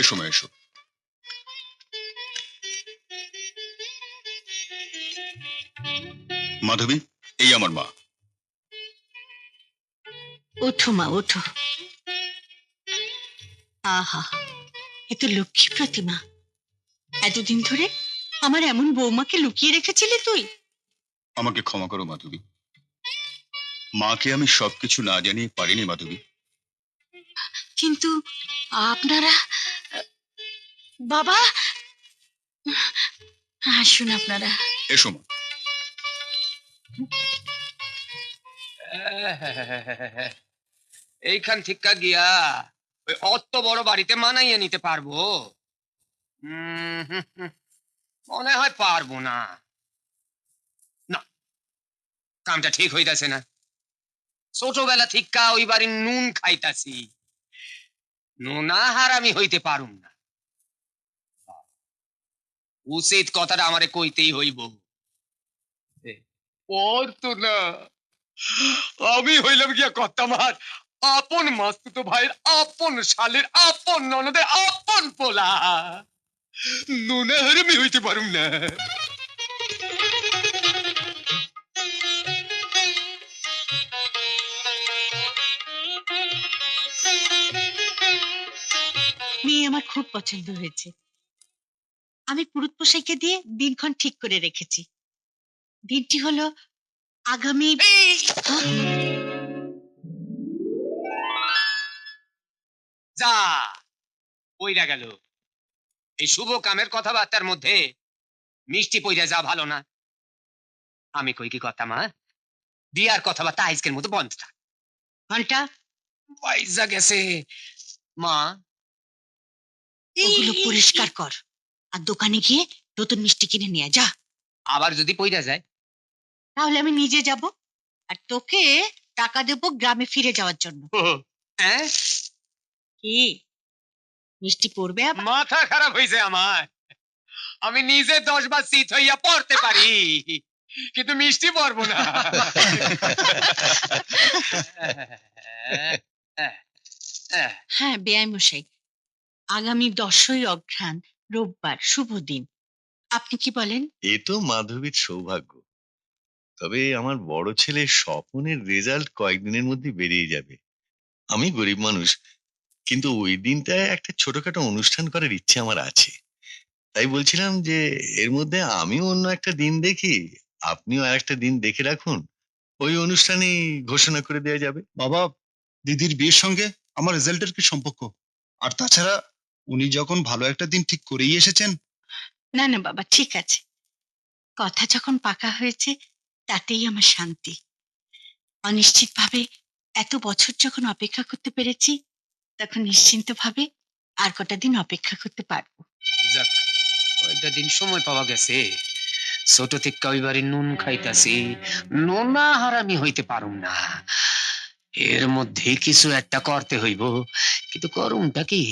এসো মা, এসো। মাধবী, এই আমার মা। ওঠো মা, ওঠো। আহা, এ তো লক্ষ্মী প্রতিমা। এতদিন ধরে আমার এমন বৌমাকে লুকিয়ে রেখেছিলি তুই? আমাকে ক্ষমা করো মাধবী, মাকে আমি সবকিছু না জানিয়ে পারিনি মাধবী। কিন্তু আপনারা, বাবা, আসুন আপনারা। এসো মা। এইখান থেকে গিয়া ওই অত বড় বাড়িতে মানাইয়া নিতে পারবো? মনে হয় পারবো না। না, কামটা ঠিক হইতাছে না। ছোটবেলা থেকে ওই বাড়ির নুন খাইতাছি, নুনা হারামি হইতে পারুম না। উচিত কথাটা আমারে কইতেই হইব। ওর তো না, আমি হইলাম গিয়া কর্তামার আপন মাস্তুতো ভাইয়ের আপন শালের আপন ননদের আপন পোলা। নুনা হারামি হইতে পারুম না। মেয়ে আমার খুব পছন্দ হয়েছে। আমি পুরুত পোষাইকে দিয়ে দিনক্ষণ ঠিক করে রেখেছি। দিনটি হলো আগামী। যা পইরা গেল। এই শুভ কামের কথাবার্তার মধ্যে মিষ্টি পইরা যা ভালো না। আমি কই কি কথা মা, বিয়ার কথাবার্তা আজকের মতো বন্ধ থাক। ঘন্টা, পয়সা গেছে মা। ওগুলো পরিষ্কার কর আর দোকানে গিয়ে নতুন মিষ্টি কিনে নিয়ে যা। আবার যদি পইরা যায়? তাহলে আমি নিজে যাব আর তোকে টাকা দেবো গ্রামে ফিরে যাওয়ার জন্য। হ্যাঁ, কি মিষ্টি পড়বে আবার? মাথা খারাপ হয়েছে আমার। আমি নিজে 10 বার শীত হইয়া পড়তে পারি, কিন্তু মিষ্টি পড়বো না। হ্যাঁ বেয়াই মশাই, আগামী 10ই অঘ্রাণ রোববার শুভ দিন। আপনি কি বলেন? এ তো মাধবীর সৌভাগ্য। তবে আমার বড় ছেলে স্বপনের রেজাল্ট কয়েকদিনের মধ্যে বেরিয়ে যাবে। আমি গরিব মানুষ, কিন্তু ওই দিনটায় একটা ছোটখাটো অনুষ্ঠান করার ইচ্ছে আমার আছে। তাই বলছিলাম যে এর মধ্যে আমিও অন্য একটা দিন দেখি, আপনিও আর একটা দিন দেখে রাখুন। ওই অনুষ্ঠানেই ঘোষণা করে দেওয়া যাবে। বাবা, দিদির বিয়ের সঙ্গে আমার রেজাল্টের কি সম্পর্ক? আর তাছাড়া উনি যখন ভালো একটা দিন ঠিক করেই এসেছেন। না না বাবা, ঠিক আছে। কথা যখন পাকা হয়েছে তাতেই আমার শান্তি। অনিশ্চিতভাবে এত বছর যখন অপেক্ষা করতে পেরেছি, তখন নিশ্চিন্তভাবে আর কটা দিন অপেক্ষা করতে পারবো। যাক, কয়টা দিন সময় পাওয়া গেছে। ছোট থেকে ওই বাড়ির নুন খাইতাছি, নোনা হারামি হইতে পারুম না। এর মধ্যে কিছু একটা করতে হইব, কিন্তু করুমটা কি?